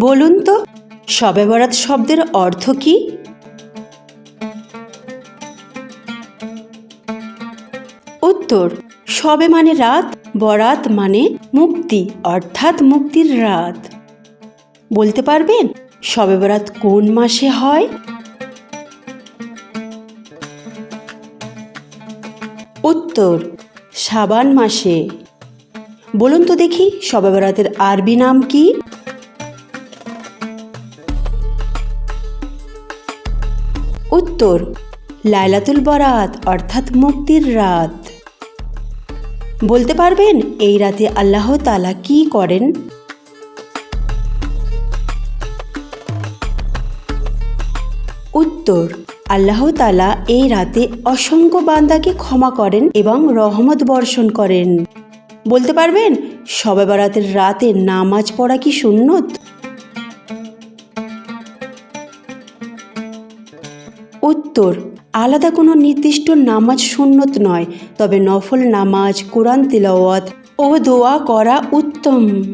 বলুন তো, শবে বরাত শব্দের অর্থ কি? উত্তর, শবে মানে রাত, বরাত মানে মুক্তি, অর্থাৎ মুক্তির রাত। বলতে পারবেন শবে বরাত কোন মাসে হয়? উত্তর, শাবান মাসে। বলুন তো দেখি শবে বরাতের আরবি নাম কি? উত্তর, লাইলাতুল বরাত, অর্থাৎ মুক্তির রাত। বলতে পারবেন এই রাতে আল্লাহ তাআলা কি করেন? উত্তর, আল্লাহ তাআলা এই রাতে অসংখ্য বান্দাকে ক্ষমা করেন এবং রহমত বর্ষণ করেন। বলতে পারবেন শবে বরাতের রাতে নামাজ পড়া কি সুন্নত? উত্তর, আলাদা কোনো নির্দিষ্ট নামাজ সুন্নত নয়, তবে নফল নামাজ, কোরআন তিলাওয়াত ও দোয়া করা উত্তম।